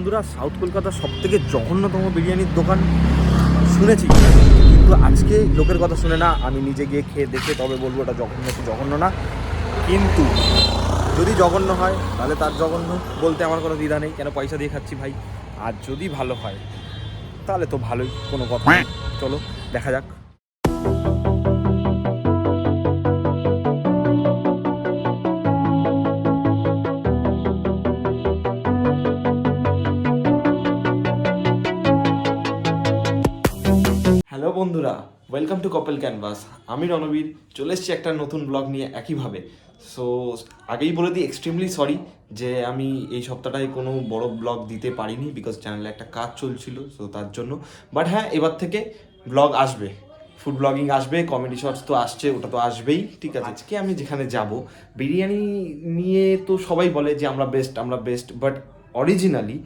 বন্ধুরা, সাউথ কলকাতার সবথেকে জঘন্যতম বিরিয়ানির দোকান শুনেছি, কিন্তু আজকে লোকের কথা শুনে না, আমি নিজে গিয়ে খেয়ে দেখে তবে বলবো ওটা জঘন্য কি জঘন্য না। কিন্তু যদি জঘন্য হয় তাহলে তার জঘন্য বলতে আমার কোনো দ্বিধা নেই, কেন পয়সা দিয়ে খাচ্ছি ভাই। আর যদি ভালো হয় তাহলে তো ভালোই, কোনো কথা নেই। চলো দেখা যাক। হ্যালো বন্ধুরা, ওয়েলকাম টু কপেল ক্যানভাস। আমি রণবীর চলে এসেছি একটা নতুন ব্লগ নিয়ে একইভাবে। সো আগেই বলে দিই, এক্সট্রিমলি সরি যে আমি এই সপ্তাহটায় কোনো বড় ব্লগ দিতে পারিনি, বিকজ চ্যানেলে একটা কাজ চলছিল, সো তার জন্য। বাট হ্যাঁ, এবার থেকে ব্লগ আসবে, ফুড ব্লগিং আসবে, কমেডি শর্টস তো আসছে, ওটা তো আসবেই, ঠিক আছে। আজকে আমি যেখানে যাব, বিরিয়ানি নিয়ে তো সবাই বলে যে আমরা বেস্ট, বাট অরিজিনালি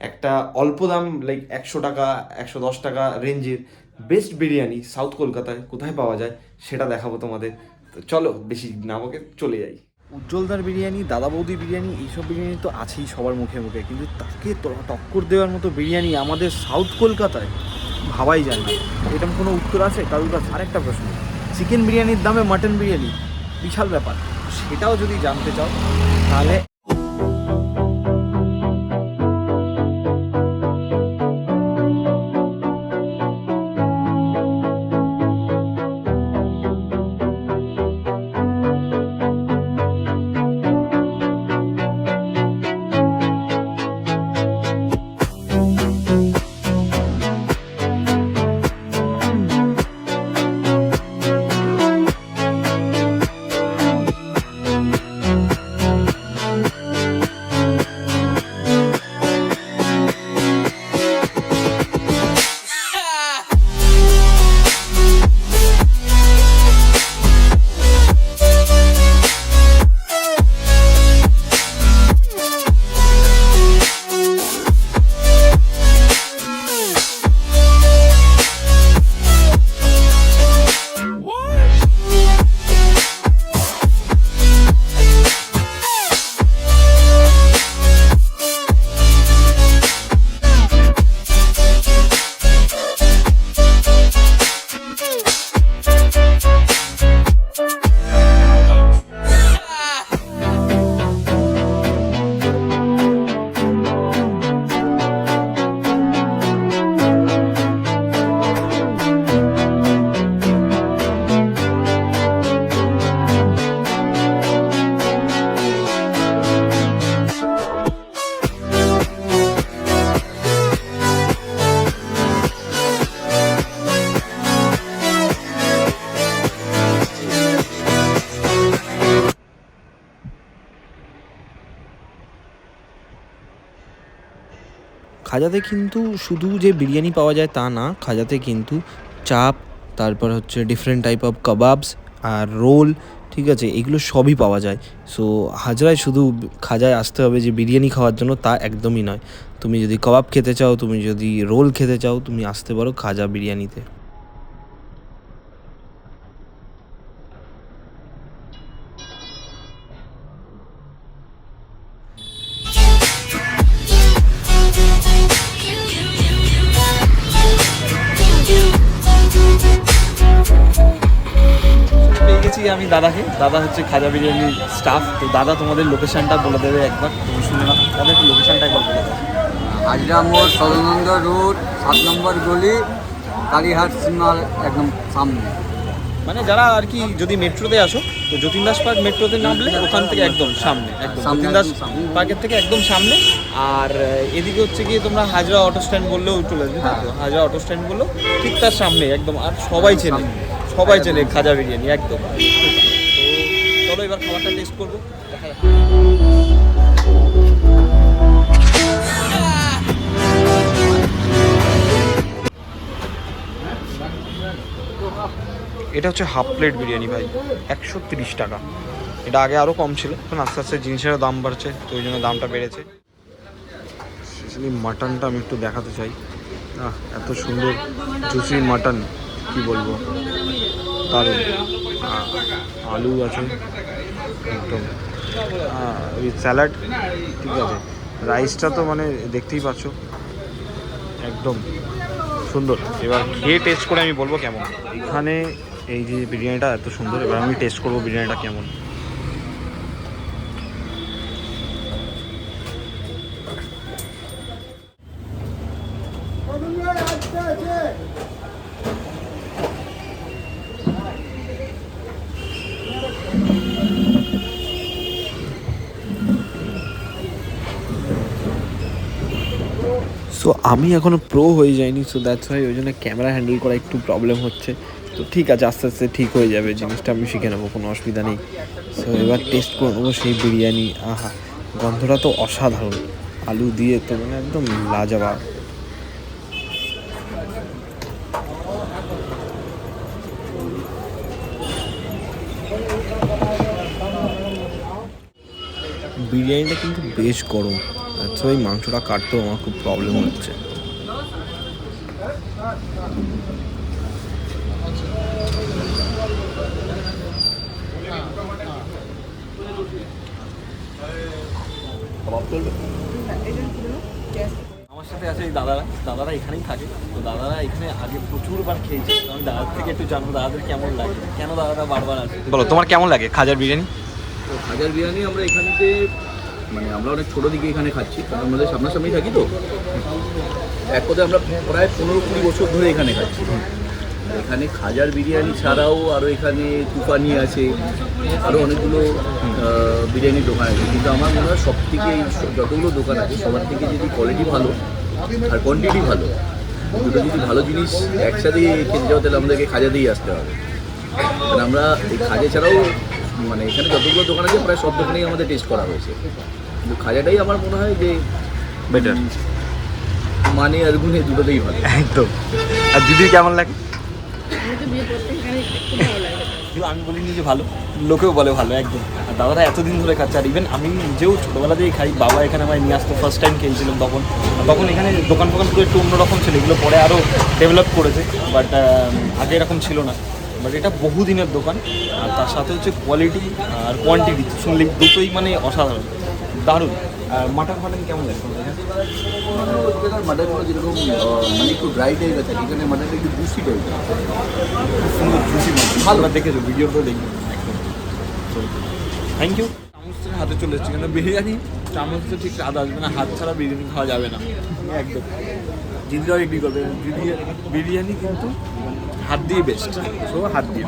একটা অল্প দাম লাইক 100 টাকা 110 টাকা রেঞ্জের বেস্ট বিরিয়ানি সাউথ কলকাতায় কোথায় পাওয়া যায় সেটা দেখাবো তোমাদের। তো চলো বেশি না বকে চলে যাই। উজ্জ্বলদার বিরিয়ানি, দাদা বৌদি বিরিয়ানি, এইসব বিরিয়ানি তো আছেই সবার মুখে মুখে, কিন্তু তাকে টক্কর দেওয়ার মতো বিরিয়ানি আমাদের সাউথ কলকাতায় ভাবাই যায় না। এরকম কোনো উত্তর আছে কারোর কাছে? আরেকটা প্রশ্ন, চিকেন বিরিয়ানির দামে মাটন বিরিয়ানি, বিশাল ব্যাপার। সেটাও যদি জানতে চাও তাহলে খাজাতে কিন্তু শুধু যে বিরিয়ানি পাওয়া যায় তা না, খাজাতে কিন্তু চাপ, তারপর হচ্ছে ডিফারেন্ট টাইপ অফ কাবাবস আর রোল, ঠিক আছে, এগুলো সবই পাওয়া যায়। সো হাজরায় শুধু খাজায় আসতে হবে যে বিরিয়ানি খাওয়ার জন্য তা একদমই নয়। তুমি যদি কাবাব খেতে চাও, তুমি যদি রোল খেতে চাও, তুমি আসতে পারো খাজা বিরিয়ানিতে। পেয়ে গেছি আমি দাদাকে, দাদা হচ্ছে খাজা বিরিয়ানির স্টাফ। তো দাদা তোমাদের লোকেশনটা বলে দেবে একবার, তুমি শুনে নাও। দাদা একটু লোকেশনটা একবার বলে দেবে। হাজরা মোড়, সদানন্দ রোড, 7 নম্বর গলি, কালীহাট সিমার একদম সামনে। মানে যারা আর কি যদি মেট্রোতে আসো, তো যতীন দাস পার্ক মেট্রোতে নামলে ওখান থেকে একদম সামনে, একদম যতীন দাস পার্কের থেকে একদম সামনে। আর এদিকে হচ্ছে গিয়ে তোমরা হাজরা অটো স্ট্যান্ড বললেও চলে আসবে, তো হাজরা অটো স্ট্যান্ড বললেও ঠিক তার সামনে একদম। আর সবাই চেনে খাজা বিরিয়ানি একদম। তো চলো এবার খাবারটা টেস্ট করবো, দেখা যাক। এটা হচ্ছে হাফ প্লেট বিরিয়ানি ভাই, 130 টাকা। এটা আগে আরও কম ছিল, এখন আস্তে আস্তে জিনিসেরও দাম বাড়ছে, তো ওই জন্য দামটা বেড়েছে। স্পেশালি মাটনটা আমি একটু দেখাতে চাই। এত সুন্দর জুসি মাটন, কি বলবো, দারুণ। আলু আছে একদম, উইথ স্যালাড, ঠিক আছে। রাইসটা তো মানে দেখতেই পাচ্ছ একদম সুন্দর। এবার খেয়ে টেস্ট করে আমি বলবো কেমন। এখানে এই যে বিরিয়ানিটা এত সুন্দর, এবার আমি টেস্ট করবো বিরিয়ানিটা কেমন। সো আমি এখনও প্রো হয়ে যাইনি, সো দ্যাটস ওয়াই ওই জন্য ক্যামেরা হ্যান্ডেল করা একটু প্রবলেম হচ্ছে। তো ঠিক আছে, আস্তে আস্তে ঠিক হয়ে যাবে জিনিসটা, আমি শিখে নেবো, কোনো অসুবিধা নেই। সো এবার টেস্ট করে নেবো সেই বিরিয়ানি। আহা, গন্ধটা তো অসাধারণ, আলু দিয়ে তো মানে একদম লাজবাব। বিরিয়ানিটা কিন্তু বেশ গরম, আচ্ছা ওই মাংসটা কাটতেও আমার খুব প্রবলেম হচ্ছে। আমার সাথে আছে এই দাদারা এখানেই থাকে। তো দাদারা এখানে আগে প্রচুরবার খেয়েছে, আমি দাদার থেকে একটু জানবো দাদাদের কেমন লাগে, কেন দাদারা বারবার আসে। বলো তোমার কেমন লাগে খাজার বিরিয়ানি? তো হাজার বিরিয়ানি আমরা এখানেতে মানে আমরা অনেক ছোটো দিকে এখানে খাচ্ছি, কারণ আমাদের সামনাসামনি থাকি তো। এক কথায় আমরা প্রায় 15-20 বছর ধরে এখানে খাচ্ছি। এখানে খাজার বিরিয়ানি ছাড়াও আরও এখানে তুফানি আছে, আরও অনেকগুলো বিরিয়ানির দোকান আছে। কিন্তু আমার মনে হয় সব থেকে যতগুলো দোকান আছে সবার থেকে যদি কোয়ালিটি ভালো আর কোয়ান্টিটি ভালো, দুটো যদি ভালো জিনিস একসাথে খেতে যাও তাহলে আমাদেরকে খাজা দিয়েই আসতে হবে। কারণ আমরা এই খাজা ছাড়াও মানে এখানে যতগুলো দোকান আছে প্রায় সব দোকানেই আমাদের টেস্ট করা হয়েছে, কিন্তু খাজাটাই আমার মনে হয় যে বেটার, মানে আর গুণে দুটোতেই ভালো। একদম। আর দিদির কেমন লাগে? আমি বলিনি যে ভালো, লোকেও বলে ভালো একদম। আর দাদারা এতদিন ধরে খাচ্ছে, আর ইভেন আমি নিজেও ছোটোবেলা থেকেই খাই। বাবা এখানে আমায় নিয়ে আসতো, ফার্স্ট টাইম খেয়েছিলাম তখন। তখন এখানে দোকান পুরো একটু অন্যরকম ছিল, এগুলো পরে আরও ডেভেলপ করেছে, বাট আগে এরকম ছিল না। বাট এটা বহুদিনের দোকান, আর তার সাথে হচ্ছে কোয়ালিটি আর কোয়ান্টিটি শুনলে দুটোই মানে অসাধারণ, দারুণ। আর মাটন কেমন লাগে? মাটনগুলো যেরকম মানে একটু ড্রাই টাইপের থাকে, এখানে মাটনটা একটু জুসি টাইপের, খুব সুন্দর জুসি মাছ, ভালো দেখেছো, ভিডিওতেও দেখবে একদম। Thank you. চামচের হাতে চলে এসেছি, কেন বিরিয়ানি চামচ তো ঠিক স্বাদ আসবে না, হাত ছাড়া বিরিয়ানি খাওয়া যাবে না একদম। দিদিরাও এগ্রি করবে, বিরিয়ানি কিন্তু হাত দিয়ে বেস্ট, সো হাত দিয়ে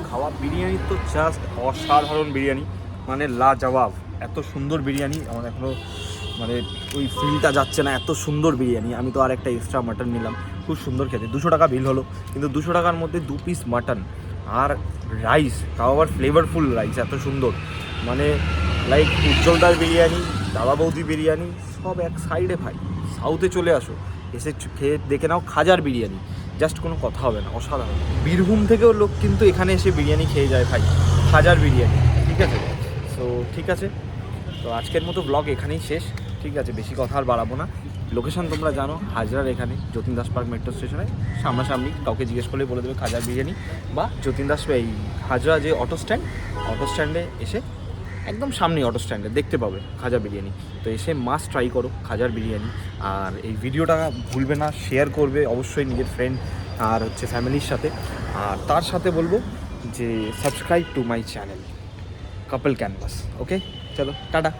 খাওয়া বিরিয়ানি তো জাস্ট অসাধারণ বিরিয়ানি, মানে লাজবাব। এত সুন্দর বিরিয়ানি আমার এখনও মানে ওই ফিলটা যাচ্ছে না, এত সুন্দর বিরিয়ানি। আমি তো আর একটা এক্সট্রা মাটন নিলাম, খুব সুন্দর খেতে। 200 টাকা বিল হলো, কিন্তু 200 টাকার মধ্যে 2 পিস মাটন আর রাইস, তাও আবার ফ্লেভারফুল রাইস, এত সুন্দর। মানে লাইক উজ্জ্বলদার বিরিয়ানি, দাদা বৌদি বিরিয়ানি সব এক সাইডে ভাই। সাউথে চলে আসো, এসে খেয়ে দেখে নাও খাজার বিরিয়ানি, জাস্ট কোনো কথা হবে না, অসাধারণ। বীরভূম থেকেও লোক কিন্তু এখানে এসে বিরিয়ানি খেয়ে যায় ভাই, খাজার বিরিয়ানি। ঠিক আছে, সো ঠিক আছে, তো আজকের মতো ব্লগ এখানেই শেষ। ঠিক আছে, বেশি কথা আর বাড়াবো না। লোকেশন তোমরা জানো, হাজরার এখানে যতীন দাস পার্ক মেট্রো স্টেশনে সামনাসামনি, কাউকে জিজ্ঞেস করলে বলে দেবে খাজার বিরিয়ানি, বা যতীন দাস এই হাজরা যে অটো স্ট্যান্ডে এসে একদম সামনে অটো স্ট্যান্ডে দেখতে পাবে খাজা বিরিয়ানি। তো এসে মাস্ট ট্রাই করো খাজার বিরিয়ানি। আর এই ভিডিওটা ভুলবে না, শেয়ার করবে অবশ্যই নিজের ফ্রেন্ড আর হচ্ছে ফ্যামিলির সাথে। আর তার সাথে বলবো যে subscribe to my channel couple canvas. Okay, চলো টাটা।